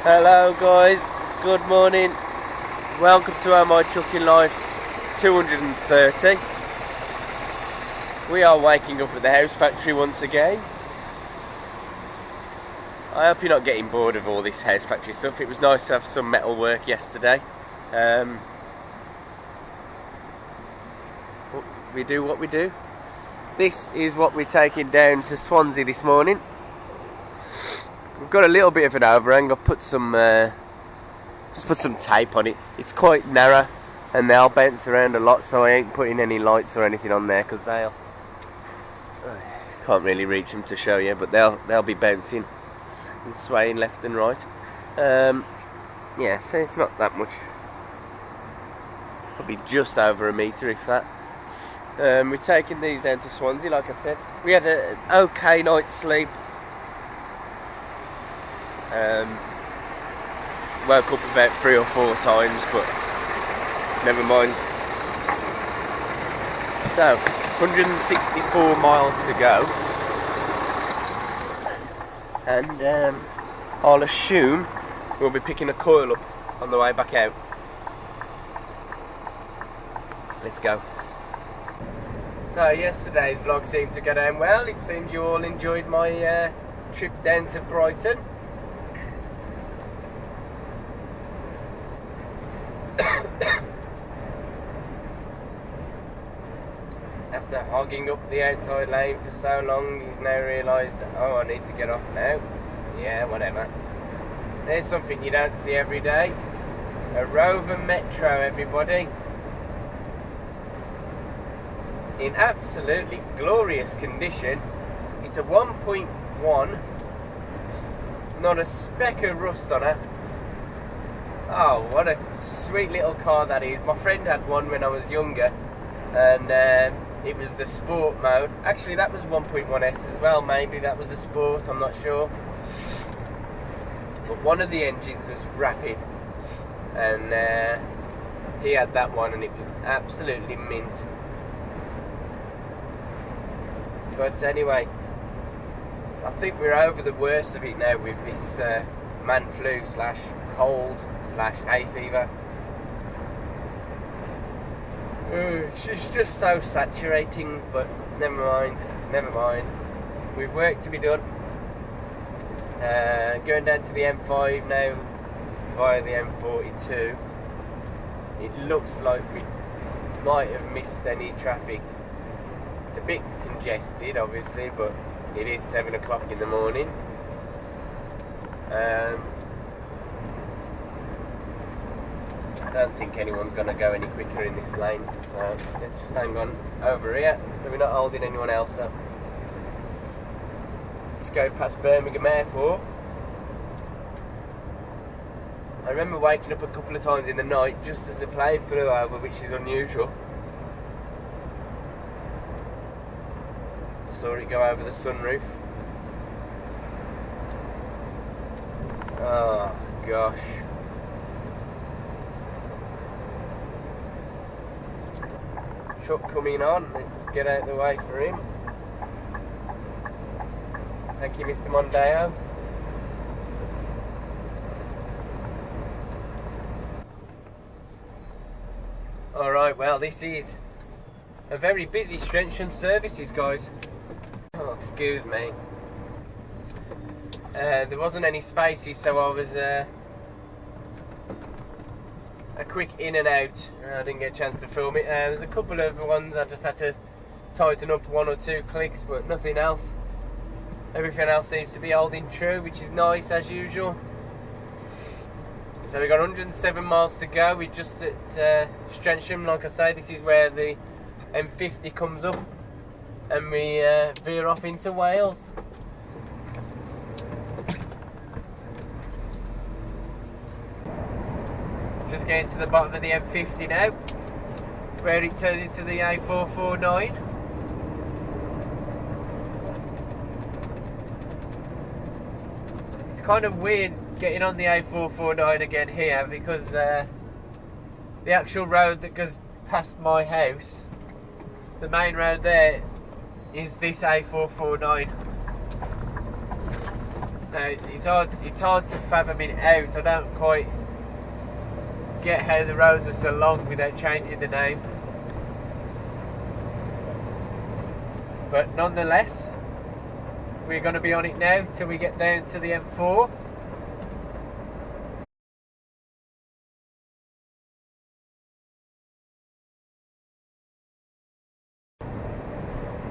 Hello guys, good morning. Welcome to My Trucking Life 230. We are waking up at the house factory once again. I hope you're not getting bored of all this house factory stuff. It was nice to have some metal work yesterday. We do what we do. This is what we're taking down to Swansea this morning. We've got a little bit of an overhang. I've put some, just put some tape on it. It's quite narrow and they'll bounce around a lot, so I ain't putting any lights or anything on there because they'll, can't really reach them to show you, but they'll be bouncing and swaying left and right. Yeah, so it's not that much. Probably just over a metre, if that. We're taking these down to Swansea, like I said. We had an okay night's sleep. Woke up about 3 or 4 times, but never mind. So, 164 miles to go. And I'll assume we'll be picking a coil up on the way back out. Let's go. So yesterday's vlog seemed to go down well. It seems you all enjoyed my trip down to Brighton. After hogging up the outside lane for so long, he's now realised, oh, I need to get off now. Yeah, whatever. There's something you don't see every day. A Rover Metro, everybody. In absolutely glorious condition. It's a 1.1, not a speck of rust on it. Oh, what a sweet little car that is. My friend had one when I was younger, and it was the sport mode. Actually, that was 1.1S as well. Maybe that was a sport, I'm not sure. But one of the engines was rapid, and he had that one, and it was absolutely mint. But anyway, I think we're over the worst of it now with this man flu / cold / hay fever. It's just so saturating, but never mind. We've work to be done. Going down to the M5 now via the M42. It looks like we might have missed any traffic. It's a bit congested, obviously, but it is 7 o'clock in the morning. I don't think anyone's going to go any quicker in this lane, so let's just hang on over here so we're not holding anyone else up. Just go past Birmingham Airport. I remember waking up a couple of times in the night just as the plane flew over, which is unusual. Saw it go over the sunroof. Oh gosh. Truck coming on, let's get out of the way for him. Thank you, Mr. Mondeo. Alright, well, this is a very busy stretch of services, guys. Oh, excuse me. There wasn't any spaces, so I was a quick in and out. I didn't get a chance to film it. There's a couple of ones I just had to tighten up 1 or 2 clicks, but nothing else. Everything else seems to be holding true, which is nice as usual. So we've got 107 miles to go. We're just at Swansea. Like I say, this is where the M50 comes up, and we veer off into Wales. Just getting to the bottom of the M50 now, where it turns into the A449. It's kind of weird getting on the A449 again here, because the actual road that goes past my house, the main road there, is this A449. No, it's hard to fathom it out. I don't quite get how the roads are so long without changing the name. But nonetheless, we're going to be on it now till we get down to the M4.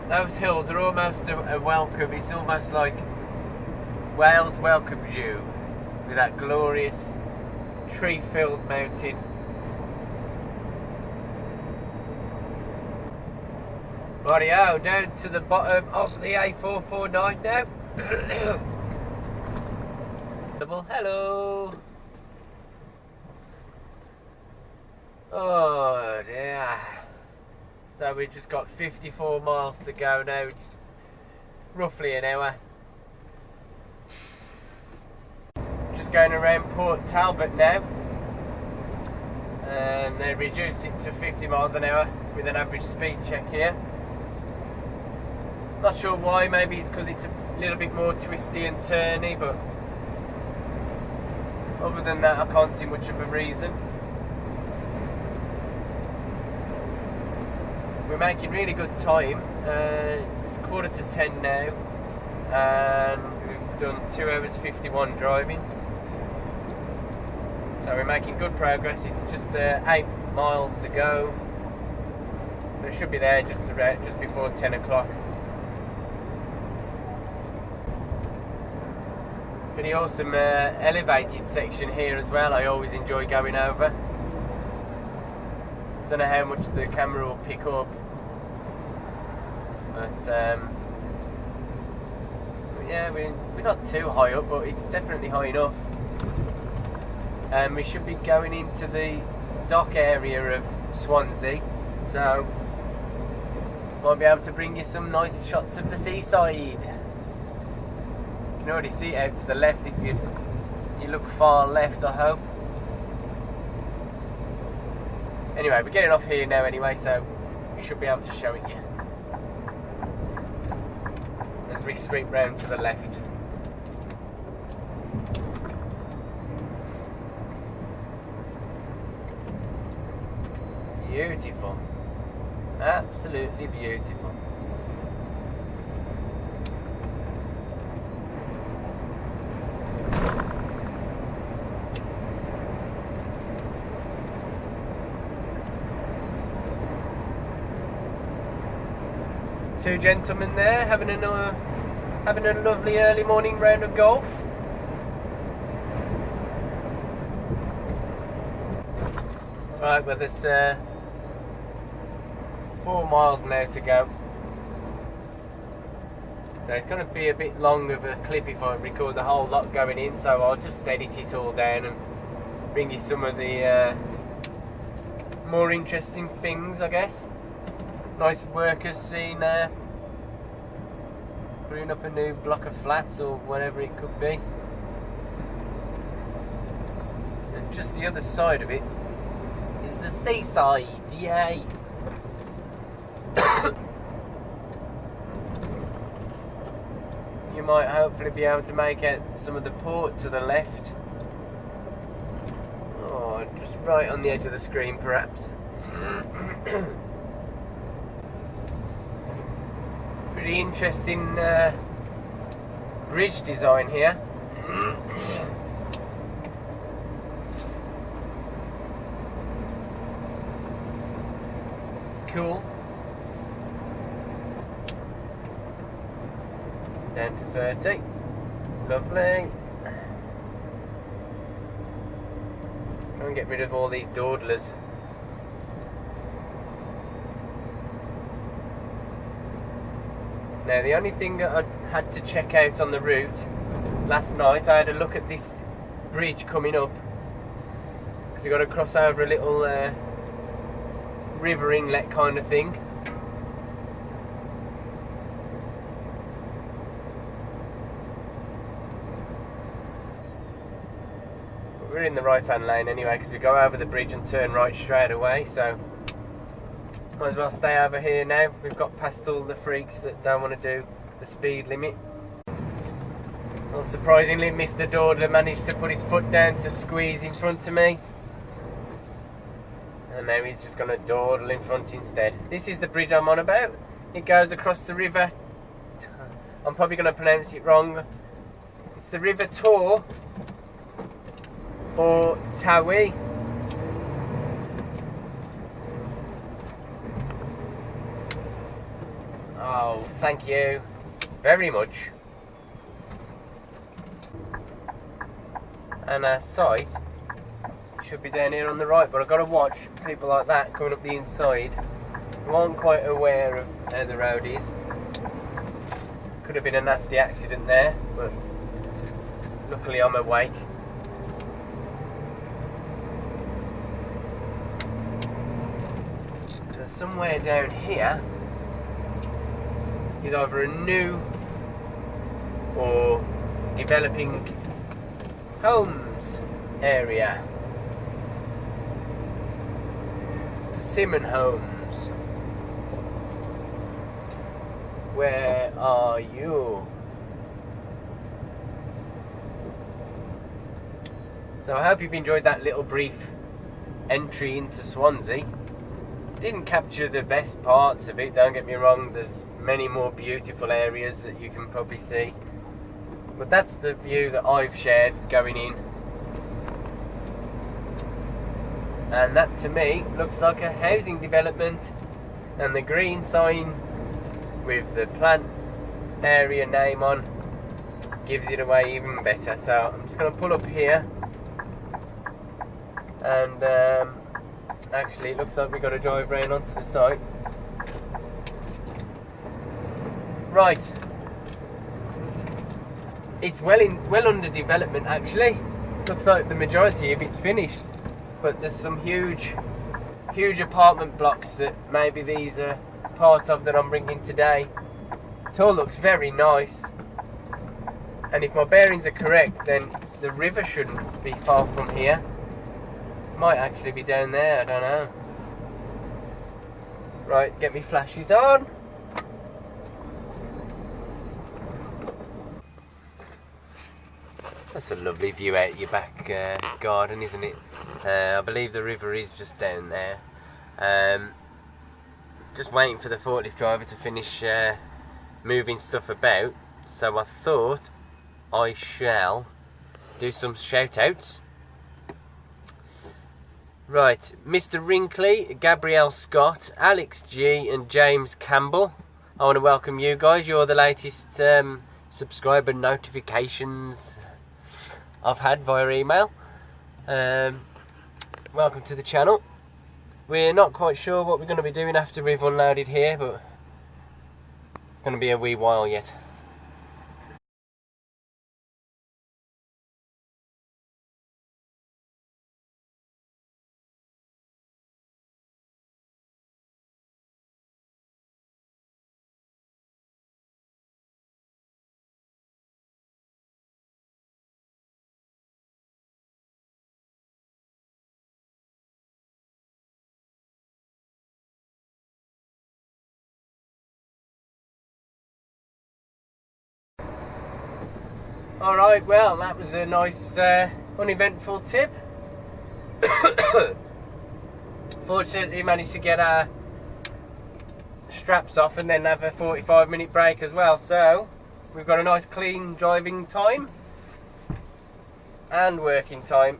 Those hills are almost a welcome. It's almost like Wales welcomes you with that glorious tree-filled mountain. Rightio, down to the bottom of the A449 now. Double hello. Oh dear. So we've just got 54 miles to go now, roughly an hour. Just going around Port Talbot now. They reduced it to 50 miles an hour with an average speed check here. Not sure why, maybe it's because it's a little bit more twisty and turny, but other than that I can't see much of a reason. We're making really good time. It's 9:45 now and we've done 2 hours 51 driving, so we're making good progress. It's just 8 miles to go, so it should be there just before 10 o'clock. Pretty awesome elevated section here as well. I always enjoy going over. Don't know how much the camera will pick up, but yeah, we're not too high up, but it's definitely high enough. We should be going into the dock area of Swansea, so might be able to bring you some nice shots of the seaside. You can already see it out to the left if you look far left, I hope. Anyway, we're getting off here now anyway, so we should be able to show it you as we sweep round to the left. Beautiful. Absolutely beautiful. Two gentlemen there having a lovely early morning round of golf. Right, well there's 4 miles now to go. So it's going to be a bit long of a clip if I record the whole lot going in, so I'll just edit it all down and bring you some of the more interesting things, I guess. Nice workers scene there, putting up a new block of flats or whatever it could be. And just the other side of it is the seaside, yay! You might hopefully be able to make out some of the port to the left. Oh, just right on the edge of the screen perhaps. Pretty interesting bridge design here. Cool. Down to 30. Lovely. Try and get rid of all these dawdlers. Now the only thing that I had to check out on the route last night, I had a look at this bridge coming up, because you've got to cross over a little river inlet kind of thing. But we're in the right hand lane anyway, because we go over the bridge and turn right straight away, so might as well stay over here now. We've got past all the freaks that don't want to do the speed limit. Well, surprisingly, Mr. Dawdler managed to put his foot down to squeeze in front of me. And now he's just going to dawdle in front instead. This is the bridge I'm on about. It goes across the river. I'm probably going to pronounce it wrong. It's the River Tor or Tawi. Oh, thank you very much. And our site should be down here on the right, but I've got to watch people like that coming up the inside who aren't quite aware of how the road is. Could have been a nasty accident there, but luckily I'm awake. So somewhere down here is either a new or developing homes area. Persimmon Homes. Where are you? So I hope you've enjoyed that little brief entry into Swansea. Didn't capture the best parts of it, don't get me wrong, there's many more beautiful areas that you can probably see. But that's the view that I've shared going in. And that to me looks like a housing development, and the green sign with the plant area name on gives it away even better. So I'm just going to pull up here, and actually it looks like we've got to drive round onto the site. Right, it's well under development actually. Looks like the majority of it's finished, but there's some huge apartment blocks that maybe these are part of that I'm bringing today. It all looks very nice, and if my bearings are correct, then the river shouldn't be far from here. Might actually be down there, I don't know. Right, get me flashes on. That's a lovely view out your back garden, isn't it? I believe the river is just down there. Just waiting for the forklift driver to finish moving stuff about, so I thought I shall do some shout outs. Right, Mr. Wrinkley, Gabrielle Scott, Alex G and James Campbell, I want to welcome you guys. You're the latest subscriber notifications I've had via email. Welcome to the channel. We're not quite sure what we're going to be doing after we've unloaded here, but it's going to be a wee while yet. Alright, well, that was a nice, uneventful tip. Fortunately, managed to get our straps off and then have a 45-minute break as well. So, we've got a nice clean driving time and working time.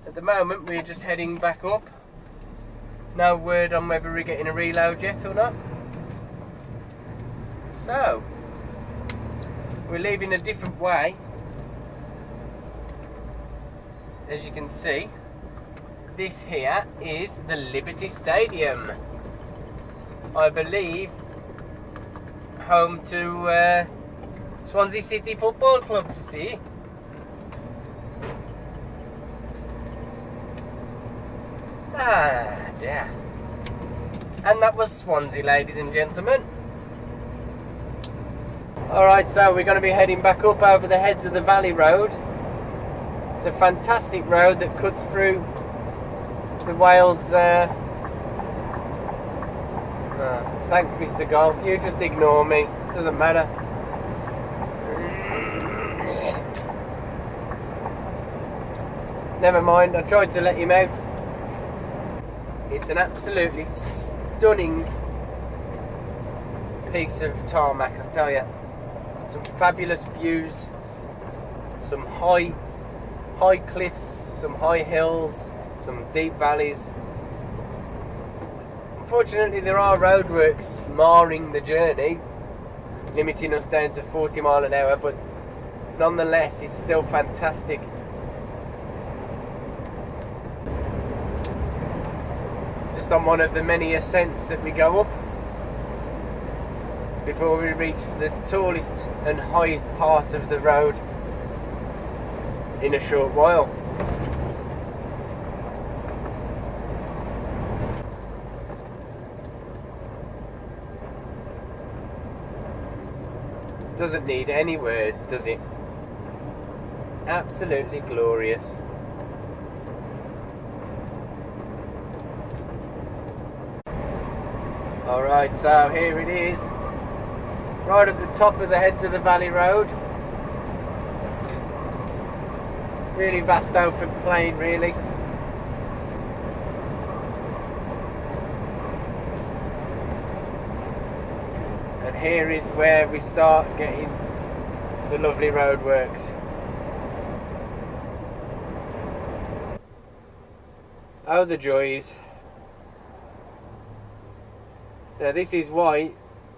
At the moment, we're just heading back up. No word on whether we're getting a reload yet or not. So, we're leaving a different way. As you can see, this here is the Liberty Stadium. I believe home to Swansea City Football Club, you see. Ah, yeah. And that was Swansea, ladies and gentlemen. Alright, so we're going to be heading back up over the Heads of the Valley Road. It's a fantastic road that cuts through the Wales... thanks, Mr. Golf. You just ignore me. Doesn't matter. never mind, I tried to let him out. It's an absolutely stunning piece of tarmac, I tell you. Some fabulous views, some high cliffs, some high hills, some deep valleys. Unfortunately, there are roadworks marring the journey, limiting us down to 40 miles an hour, but nonetheless, it's still fantastic. Just on one of the many ascents that we go up before we reach the tallest and highest part of the road in a short while. Doesn't need any words, does it? Absolutely glorious. Alright, so here it is, right at the top of the Heads of the Valley Road. Really vast open plain, really. And here is where we start getting the lovely roadworks. Oh, the joys. Now this is why,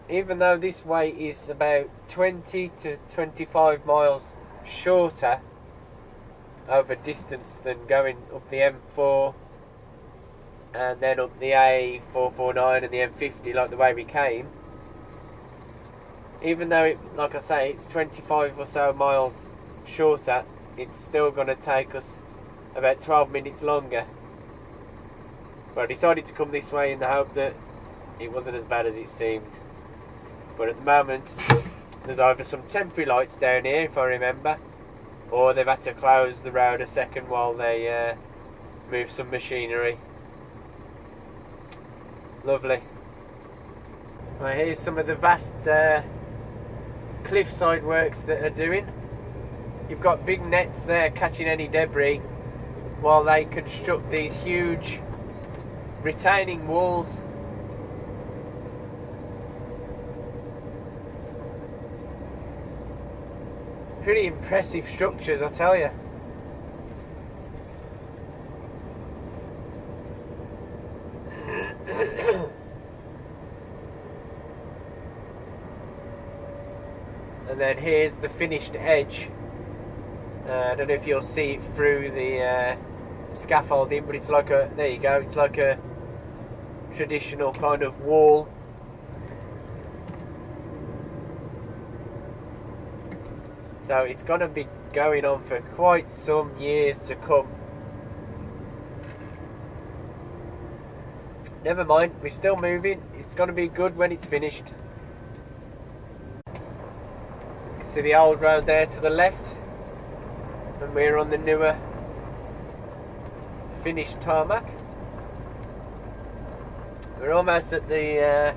even though this way is about 20 to 25 miles shorter over distance than going up the M4 and then up the A449 and the M50 like the way we came, even though it, like I say, it's 25 or so miles shorter, it's still going to take us about 12 minutes longer. But I decided to come this way in the hope that it wasn't as bad as it seemed. But at the moment, there's either some temporary lights down here, if I remember, or they've had to close the road a second while they move some machinery. Lovely. Right, here's some of the vast cliffside works that are doing. You've got big nets there catching any debris while they construct these huge retaining walls. Pretty impressive structures, I tell you. And then here's the finished edge. I don't know if you'll see it through the scaffolding, but it's like a, there you go, it's like a traditional kind of wall. So it's going to be going on for quite some years to come. Never mind, we're still moving. It's going to be good when it's finished. See the old road there to the left, and we're on the newer finished tarmac. We're almost at the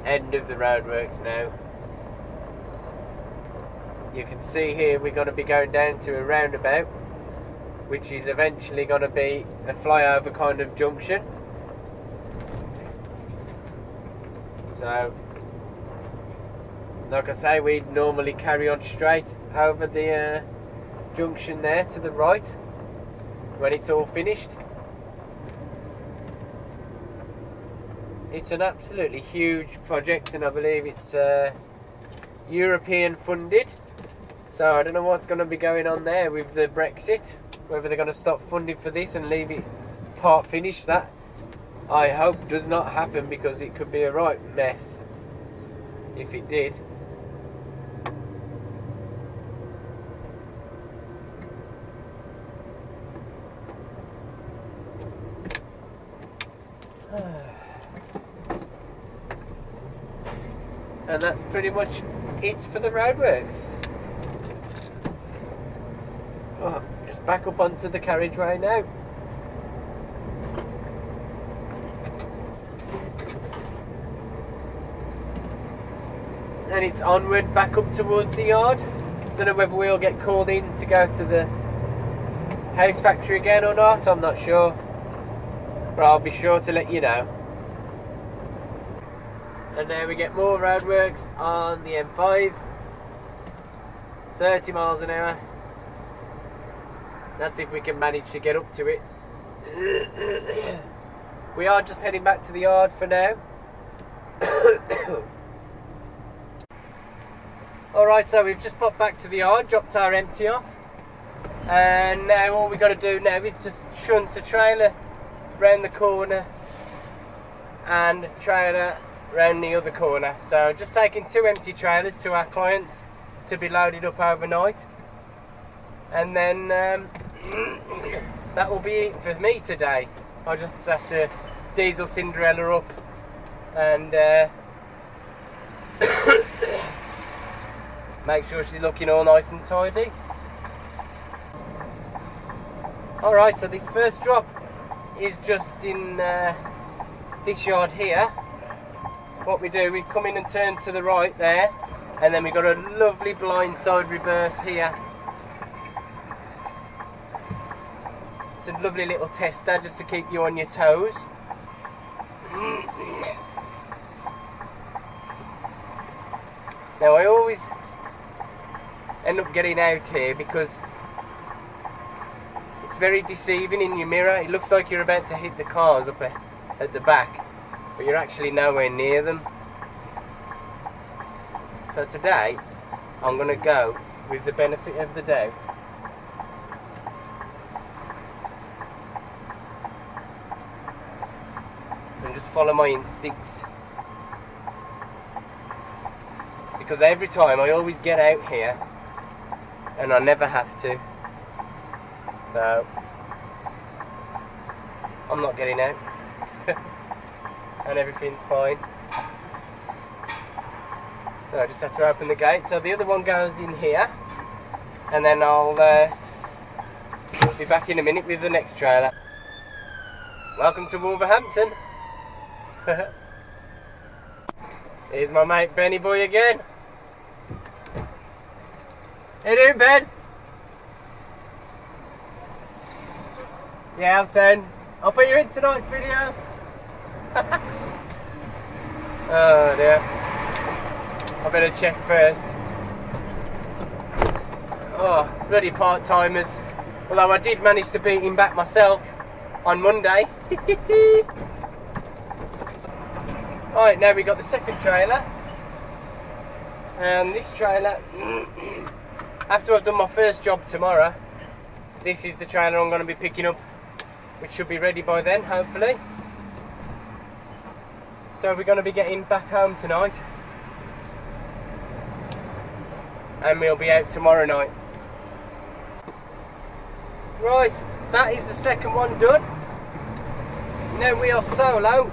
end of the roadworks now. You can see here we're going to be going down to a roundabout, which is eventually going to be a flyover kind of junction. So, like I say, we'd normally carry on straight over the junction there to the right when it's all finished. It's an absolutely huge project, and I believe it's European funded. So I don't know what's going to be going on there with the Brexit, whether they're going to stop funding for this and leave it part finished. That I hope does not happen, because it could be a right mess if it did. And that's pretty much it for the roadworks. Oh, just back up onto the carriageway now. And it's onward back up towards the yard. Don't know whether we'll get called in to go to the house factory again or not, I'm not sure, but I'll be sure to let you know. And now we get more roadworks on the M5, 30 miles an hour. That's if we can manage to get up to it. We are just heading back to the yard for now. Alright, so we've just popped back to the yard, dropped our empty off, and now all we got to do now is just shunt a trailer round the corner and trailer round the other corner. So just taking 2 empty trailers to our clients to be loaded up overnight, and then that will be it for me today. I just have to diesel Cinderella up and make sure she's looking all nice and tidy. Alright, so this first drop is just in this yard here. What we do, we come in and turn to the right there, and then we've got a lovely blind side reverse here. It's a lovely little tester just to keep you on your toes. Now I always end up getting out here because it's very deceiving in your mirror. It looks like you're about to hit the cars up at the back, but you're actually nowhere near them. So today I'm going to go with the benefit of the doubt. And just follow my instincts. Because every time I always get out here and I never have to. So I'm not getting out. And everything's fine. So I just have to open the gate. So the other one goes in here, and then I'll be back in a minute with the next trailer. Welcome to Wolverhampton. Here's my mate Benny Boy again. How you doing, Ben? Yeah, I'm saying I'll put you in tonight's video. Oh dear. I better check first. Oh, bloody part-timers. Although I did manage to beat him back myself on Monday. Alright, now we got the second trailer. And this trailer, after I've done my first job tomorrow, this is the trailer I'm going to be picking up, which should be ready by then, hopefully. So we're going to be getting back home tonight, and we'll be out tomorrow night. Right, that is the second one done. Now we are solo.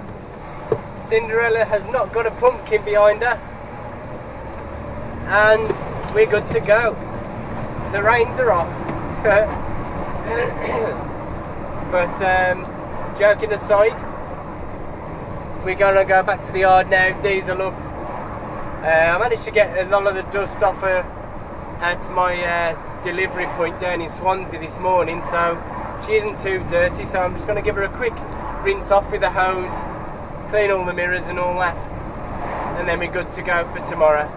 Cinderella has not got a pumpkin behind her, and we're good to go. The rains are off. But joking aside, we're going to go back to the yard now, diesel up. I managed to get a lot of the dust off her at my delivery point down in Swansea this morning, so she isn't too dirty. So I'm just going to give her a quick rinse off with the hose, clean all the mirrors and all that, and then we're good to go for tomorrow.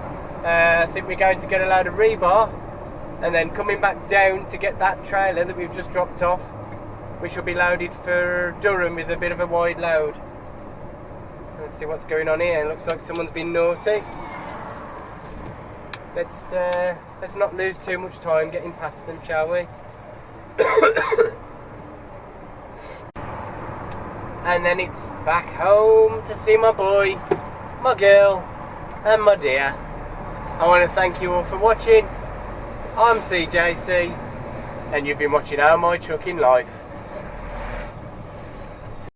I think we're going to get a load of rebar, and then coming back down to get that trailer that we've just dropped off, which will be loaded for Durham with a bit of a wide load. Let's see what's going on here. It looks like someone's been naughty. Let's not lose too much time getting past them, shall we? And then it's back home to see my boy, my girl, and my dear. I want to thank you all for watching. I'm CJC, and you've been watching How My Trucking Life.